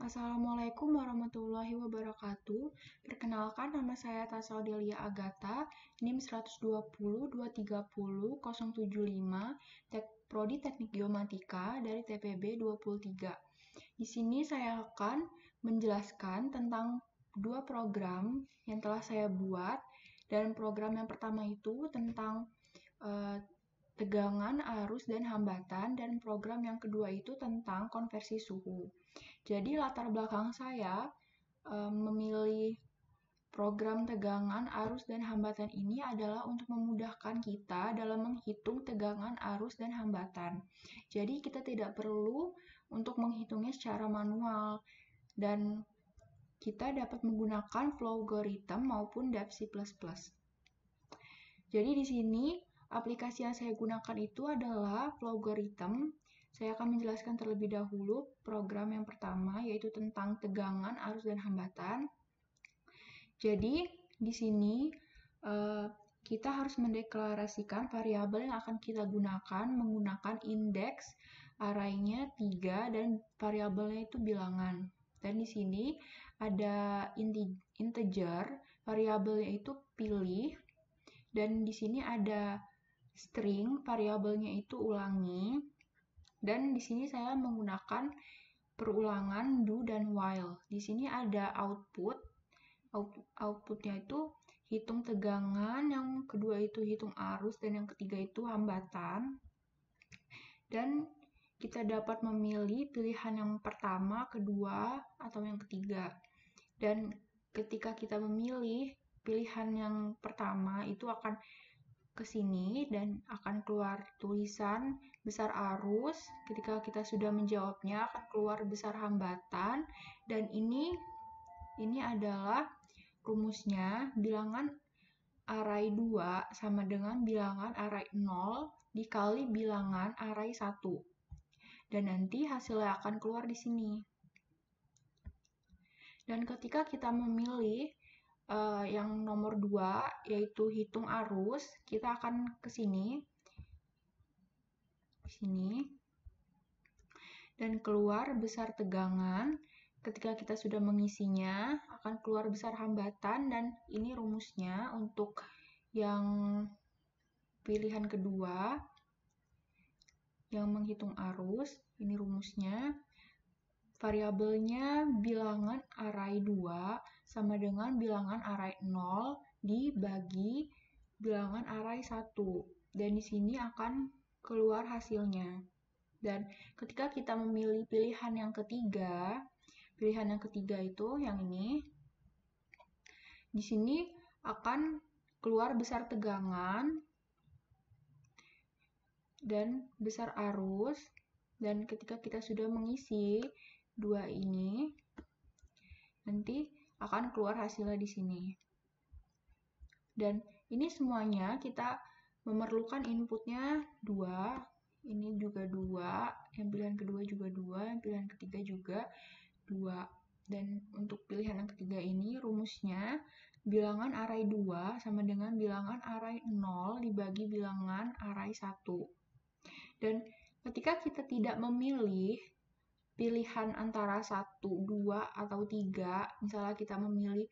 Assalamualaikum warahmatullahi wabarakatuh. Perkenalkan, nama saya Tasaudelia Agatha, NIM 120-230-075, Prodi Teknik Geomatika dari TPB 23. Di sini saya akan menjelaskan tentang dua program yang telah saya buat, dan program yang pertama itu tentang tegangan, arus, dan hambatan, dan program yang kedua itu tentang konversi suhu. Jadi latar belakang saya memilih program tegangan, arus, dan hambatan ini adalah untuk memudahkan kita dalam menghitung tegangan, arus, dan hambatan. Jadi kita tidak perlu untuk menghitungnya secara manual, dan kita dapat menggunakan Flowgorithm maupun DAPC++. Jadi di sini aplikasi yang saya gunakan itu adalah Flowgorithm. Saya akan menjelaskan terlebih dahulu program yang pertama, yaitu tentang tegangan, arus, dan hambatan. Jadi di sini kita harus mendeklarasikan variabel yang akan kita gunakan menggunakan indeks arraynya 3 dan variabelnya itu bilangan. Dan di sini ada integer, variabelnya itu pilih. Dan di sini ada string, variabelnya itu ulangi. Dan di sini saya menggunakan perulangan do dan while. Di sini ada outputnya itu hitung tegangan, yang kedua itu hitung arus, dan yang ketiga itu hambatan. Dan kita dapat memilih pilihan yang pertama, kedua, atau yang ketiga. Dan ketika kita memilih pilihan yang pertama itu akan ke sini dan akan keluar tulisan besar arus. Ketika kita sudah menjawabnya akan keluar besar hambatan, dan ini adalah rumusnya. Bilangan array 2 sama dengan bilangan array 0 dikali bilangan array 1. Dan nanti hasilnya akan keluar di sini. Dan ketika kita memilih yang nomor 2, yaitu hitung arus, kita akan ke sini, dan keluar besar tegangan. Ketika kita sudah mengisinya, akan keluar besar hambatan, dan ini rumusnya untuk yang pilihan kedua, yang menghitung arus. Ini rumusnya. Variabelnya bilangan array 2 sama dengan bilangan array 0 dibagi bilangan array 1. Dan di sini akan keluar hasilnya. Dan ketika kita memilih pilihan yang ketiga itu yang ini. Di sini akan keluar besar tegangan dan besar arus. Dan ketika kita sudah mengisi dua ini, nanti akan keluar hasilnya di sini. Dan ini semuanya kita memerlukan inputnya 2, ini juga 2, yang pilihan kedua juga 2, yang pilihan ketiga juga 2. Dan untuk pilihan yang ketiga ini rumusnya bilangan array 2 sama dengan bilangan array 0 dibagi bilangan array 1. Dan ketika kita tidak memilih pilihan antara 1, 2, atau 3, misalnya kita memilih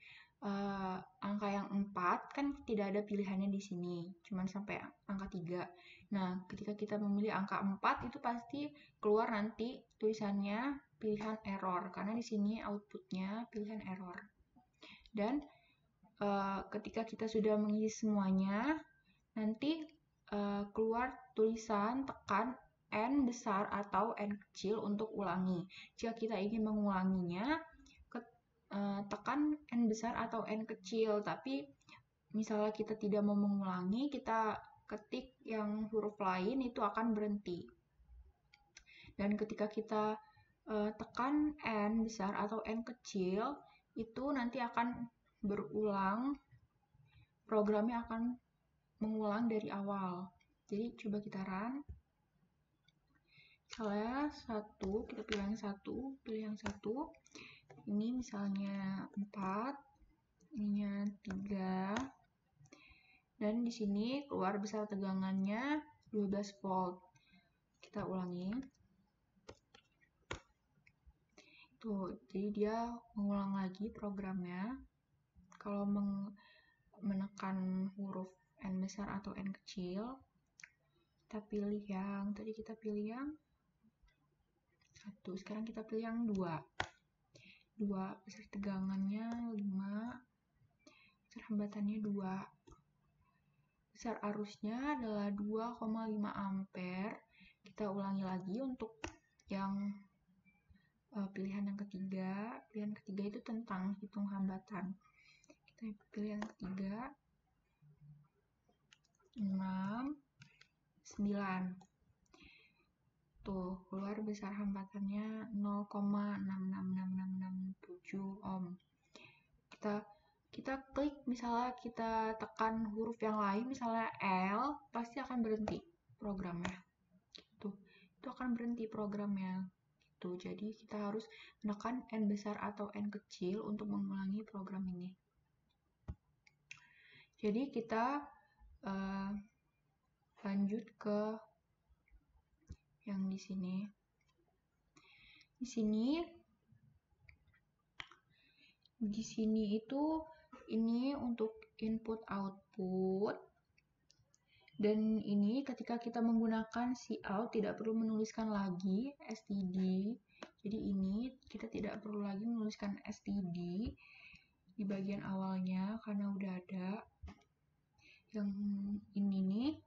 angka yang 4, kan tidak ada pilihannya di sini, cuma sampai angka 3. Nah, ketika kita memilih angka 4, itu pasti keluar nanti tulisannya pilihan error, karena di sini outputnya pilihan error. Dan ketika kita sudah mengisi semuanya, nanti keluar tulisan tekan N besar atau N kecil untuk ulangi. Jika kita ingin mengulanginya, tekan N besar atau N kecil. Tapi misalnya kita tidak mau mengulangi, kita ketik yang huruf lain, itu akan berhenti. Dan ketika kita tekan N besar atau N kecil, itu nanti akan berulang, programnya akan mengulang dari awal. Jadi coba kita run. Misalnya 1, kita pilih yang 1, ini misalnya 4, ininya 3, dan di sini keluar besar tegangannya 12 volt. Kita ulangi. Tuh, jadi dia mengulang lagi programnya. Kalau menekan huruf N besar atau N kecil, kita pilih yang, tadi kita pilih yang 1, sekarang kita pilih yang 2. 2, besar tegangannya 5, besar hambatannya 2. Besar arusnya adalah 2,5 ampere. Kita ulangi lagi untuk yang pilihan yang ketiga. Pilihan ketiga itu tentang hitung hambatan. Kita pilih yang ketiga. 6, 9. Tuh, keluar besar hambatannya 0,66667 ohm. Kita klik, misalnya kita tekan huruf yang lain, misalnya L, pasti akan berhenti programnya. Gitu. Itu akan berhenti programnya. Jadi kita harus menekan N besar atau N kecil untuk mengulangi program ini. Jadi kita lanjut ke yang di sini. Di sini itu ini untuk input output. Dan ini ketika kita menggunakan cout tidak perlu menuliskan lagi std. Jadi ini kita tidak perlu lagi menuliskan std di bagian awalnya karena udah ada. Yang ini nih,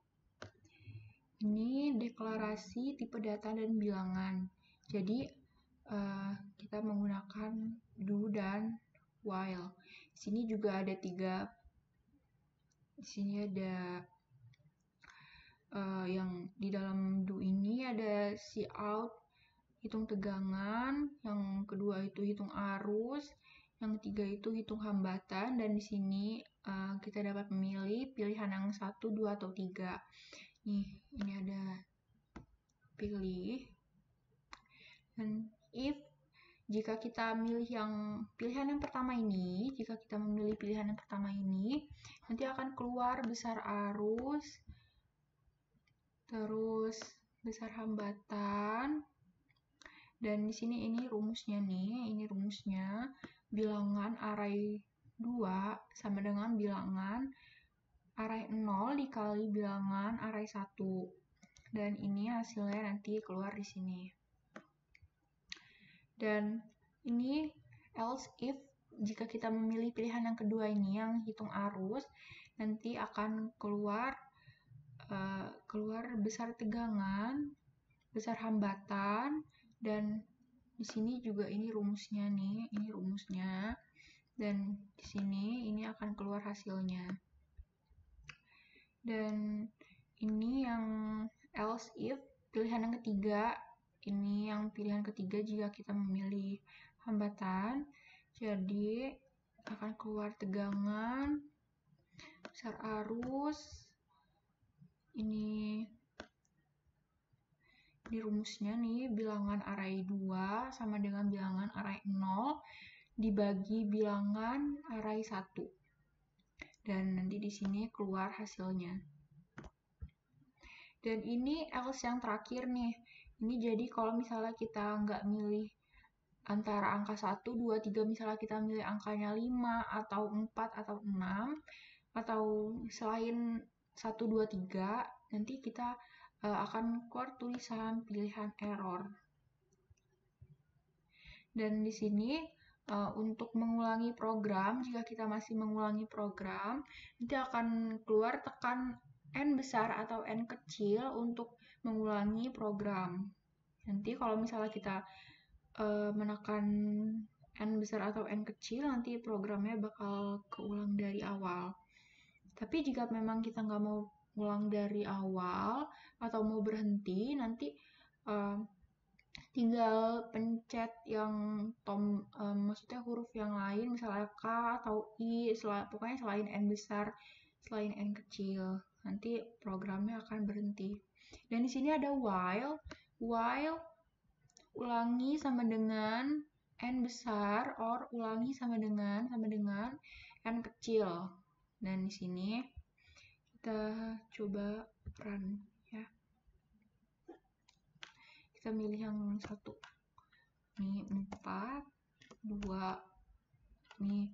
ini deklarasi tipe data dan bilangan. Jadi kita menggunakan do dan while. Di sini juga ada 3. Di sini ada yang di dalam do ini ada cout, hitung tegangan, yang kedua itu hitung arus, yang ketiga itu hitung hambatan, dan di sini kita dapat memilih pilihan yang 1, 2, atau 3. Nih, ini ada pilih. Dan jika kita milih yang pilihan yang pertama ini, nanti akan keluar besar arus, terus besar hambatan, dan di sini ini rumusnya nih, ini rumusnya bilangan array 2 sama dengan bilangan array 0 dikali bilangan array 1, dan ini hasilnya nanti keluar di sini. Dan ini else if, jika kita memilih pilihan yang kedua ini, yang hitung arus, nanti akan keluar besar tegangan, besar hambatan, dan di sini juga ini rumusnya nih, ini rumusnya, dan di sini ini akan keluar hasilnya. Dan ini yang else if, pilihan yang ketiga, ini yang pilihan ketiga jika kita memilih hambatan, jadi akan keluar tegangan, besar arus, ini rumusnya nih, bilangan array 2 sama dengan bilangan array 0 dibagi bilangan array 1. Dan nanti di sini keluar hasilnya. Dan ini else yang terakhir nih. Ini jadi kalau misalnya kita nggak milih antara angka 1, 2, 3, misalnya kita milih angkanya 5 atau 4 atau 6, atau selain 1, 2, 3, nanti kita akan keluar tulisan pilihan error. Dan di sini untuk mengulangi program, jika kita masih mengulangi program, nanti akan keluar tekan N besar atau N kecil untuk mengulangi program. Nanti kalau misalnya kita menekan N besar atau N kecil, nanti programnya bakal keulang dari awal. Tapi jika memang kita nggak mau ulang dari awal atau mau berhenti, nanti tinggal pencet yang maksudnya huruf yang lain, misalnya K atau I, pokoknya selain N besar, selain N kecil, nanti programnya akan berhenti. Dan di sini ada while ulangi sama dengan N besar, or ulangi sama dengan N kecil. Dan di sini kita coba run ya. Kita milih yang 1. Ini 4. 2. Nih,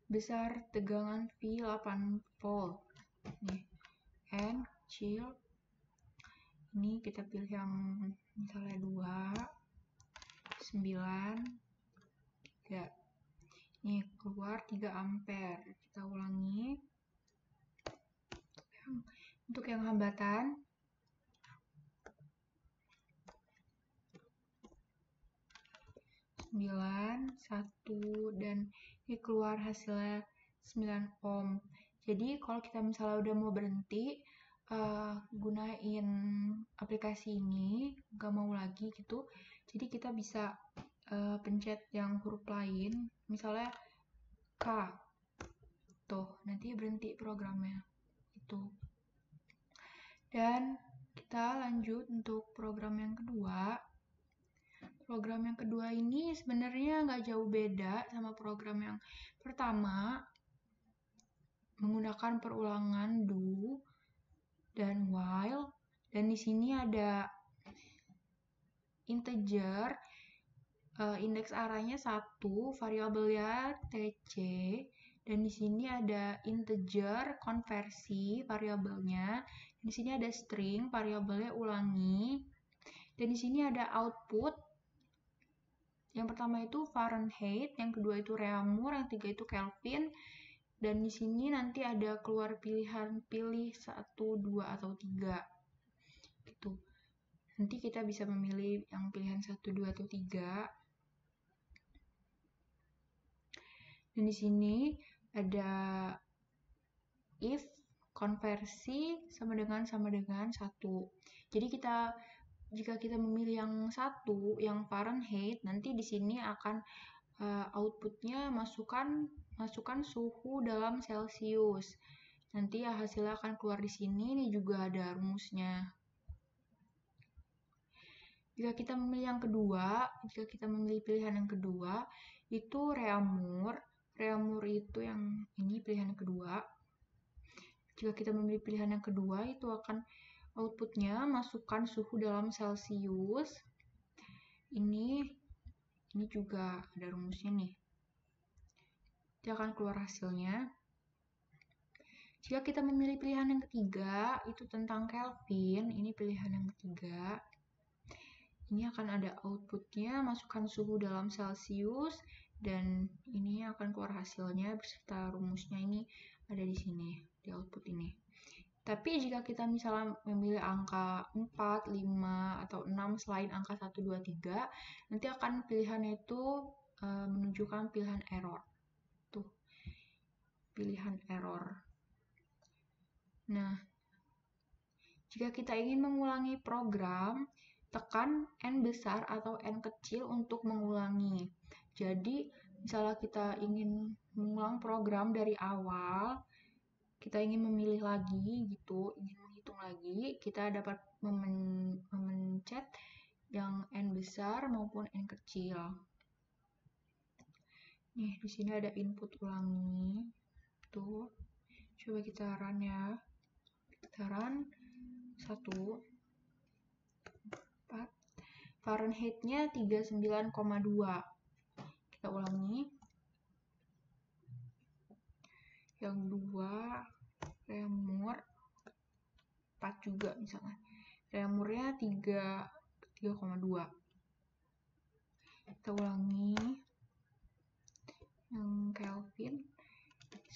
besar tegangan V 8 volt. Nih, N kecil. Ini kita pilih yang misalnya 2, 9, 3. Nih, keluar 3 ampere. Kita ulangi. Untuk yang hambatan, 9, 1, dan ini keluar hasilnya 9 ohm. Jadi kalau kita misalnya udah mau berhenti, gunain aplikasi ini, nggak mau lagi gitu, jadi kita bisa pencet yang huruf lain, misalnya K, tuh nanti berhenti programnya itu. Dan kita lanjut untuk program yang kedua. Program yang kedua ini sebenarnya nggak jauh beda sama program yang pertama, menggunakan perulangan do dan while, dan di sini ada integer, indeks arahnya 1, variabelnya TC, dan di sini ada integer konversi variabelnya, di sini ada string variabelnya ulangi, dan di sini ada output. Yang pertama itu Fahrenheit, yang kedua itu Reaumur, yang ketiga itu Kelvin. Dan di sini nanti ada keluar pilihan pilih 1, 2, atau 3. Gitu. Nanti kita bisa memilih yang pilihan 1, 2, atau 3. Dan di sini ada if konversi sama dengan 1. Jadi jika kita memilih yang 1, yang Fahrenheit, nanti di sini akan outputnya masukkan suhu dalam Celcius. Nanti ya hasilnya akan keluar di sini. Ini juga ada rumusnya. Jika kita memilih pilihan yang kedua, itu Reaumur. Reaumur itu yang ini pilihan yang kedua. Jika kita memilih pilihan yang kedua, itu akan outputnya masukkan suhu dalam Celcius. Ini juga ada rumusnya nih. Dia akan keluar hasilnya. Jika kita memilih pilihan yang ketiga, itu tentang Kelvin. Ini pilihan yang ketiga. Ini akan ada outputnya, masukkan suhu dalam Celcius, dan ini akan keluar hasilnya beserta rumusnya. Ini ada di sini, di output ini. Tapi jika kita misalnya memilih angka 4, 5, atau 6 selain angka 1, 2, 3, nanti akan pilihannya itu menunjukkan pilihan error. Tuh, pilihan error. Nah, jika kita ingin mengulangi program, tekan N besar atau N kecil untuk mengulangi. Jadi, misalnya kita ingin mengulang program dari awal, kita ingin memilih lagi gitu, ingin menghitung lagi, kita dapat memencet yang N besar maupun N kecil. Nih, di sini ada input ulangi. Tuh. Coba kita run ya. Kita run 1, 4. Fahrenheit-nya 39,2. Kita ulangi. Yang 2, Reaumur 4 juga misalnya. Reaumurnya 3,2. Kita ulangi. Yang Kelvin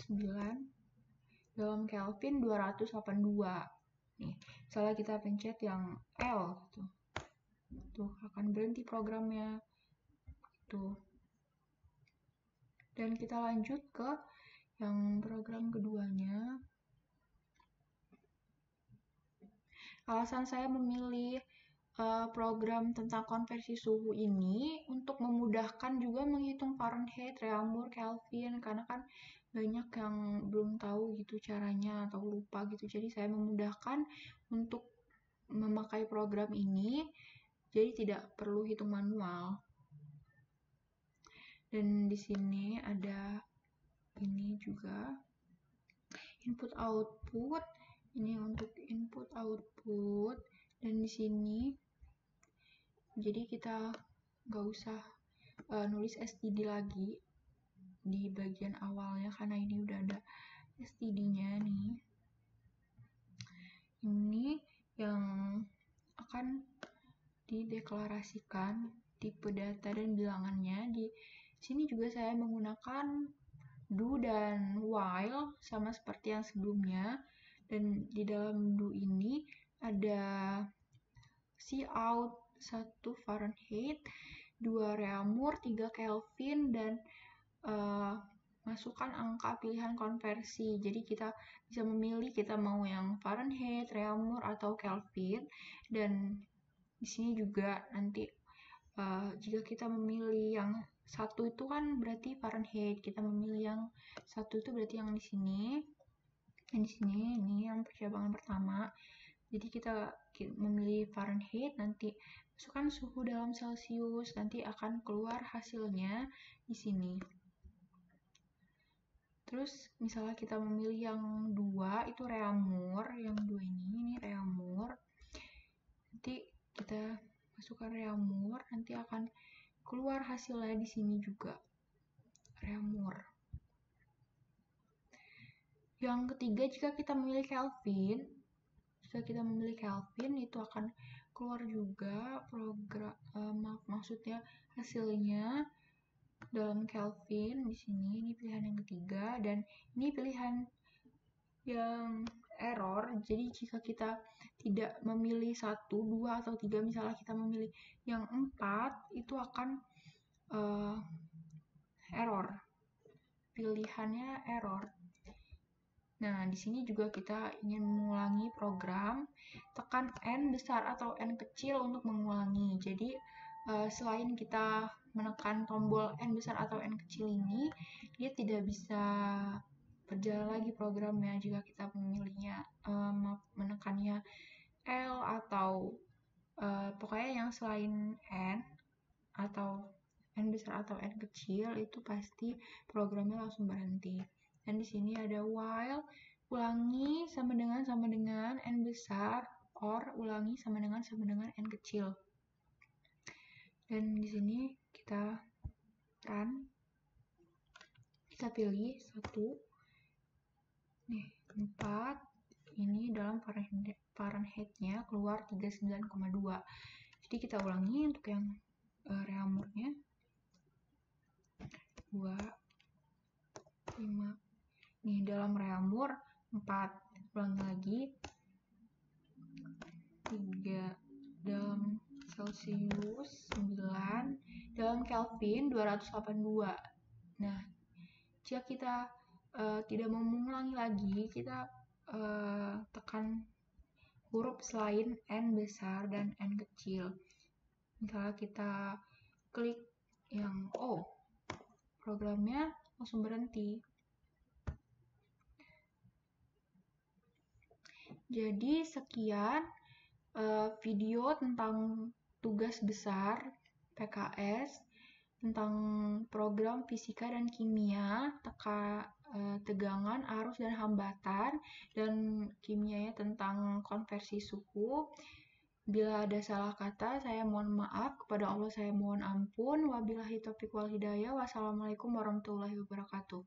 9. Dalam Kelvin 282. Nih, misalnya kita pencet yang L gitu. Tuh, akan berhenti programnya. Tuh. Dan kita lanjut ke yang program keduanya. Alasan saya memilih program tentang konversi suhu ini untuk memudahkan juga menghitung Fahrenheit, Reaumur, Kelvin, karena kan banyak yang belum tahu gitu caranya atau lupa gitu. Jadi saya memudahkan untuk memakai program ini, jadi tidak perlu hitung manual. Dan di sini ada ini juga input output. Ini untuk input output, dan di sini jadi kita nggak usah nulis std lagi di bagian awalnya karena ini udah ada std-nya nih. Ini yang akan dideklarasikan tipe data dan bilangannya. Di sini juga saya menggunakan do dan while sama seperti yang sebelumnya. Dan di dalam do ini ada Cout 1 Fahrenheit, 2 Reaumur, 3 Kelvin, dan masukkan angka pilihan konversi. Jadi kita bisa memilih kita mau yang Fahrenheit, Reaumur, atau Kelvin. Dan di sini juga nanti jika kita memilih yang satu itu kan berarti Fahrenheit, kita memilih yang satu itu berarti yang di sini. Dan di sini ini yang percabangan pertama. Jadi kita memilih Fahrenheit, nanti masukkan suhu dalam Celcius, nanti akan keluar hasilnya di sini. Terus misalnya kita memilih yang 2 itu Reaumur, yang 2 ini Reaumur. Nanti kita masukkan Reaumur, nanti akan keluar hasilnya di sini juga Reaumur. Yang ketiga, jika kita memilih Kelvin, itu akan keluar juga maksudnya hasilnya dalam Kelvin di sini. Ini pilihan yang ketiga, dan ini pilihan yang error. Jadi jika kita tidak memilih 1, 2, atau 3, misalnya kita memilih yang 4, itu akan error. Pilihannya error. Nah, di sini juga kita ingin mengulangi program, tekan N besar atau N kecil untuk mengulangi. Jadi, selain kita menekan tombol N besar atau N kecil ini, dia tidak bisa berjalan lagi programnya jika kita memilihnya, menekannya L atau pokoknya yang selain N atau N besar atau N kecil, itu pasti programnya langsung berhenti. Dan di sini ada while, ulangi sama dengan N besar, or ulangi sama dengan N kecil. Dan di sini kita run, kita pilih 1, nih 4, ini dalam Fahrenheit-nya keluar 39,2. Jadi kita ulangi untuk yang Reaumurnya 2, 5. Nih dalam Reaumur 4, ulangi lagi 3, dalam Celcius 9, dalam Kelvin 282. Nah, jika kita tidak mau mengulangi lagi, kita tekan huruf selain N besar dan N kecil. Misalnya kita klik yang O, programnya langsung berhenti. Jadi sekian video tentang tugas besar PKS tentang program fisika dan kimia, tegangan, arus, dan hambatan, dan kimianya tentang konversi suhu. Bila ada salah kata, saya mohon maaf. Kepada Allah saya mohon ampun. Wabillahi taufiq wal hidayah. Wassalamualaikum warahmatullahi wabarakatuh.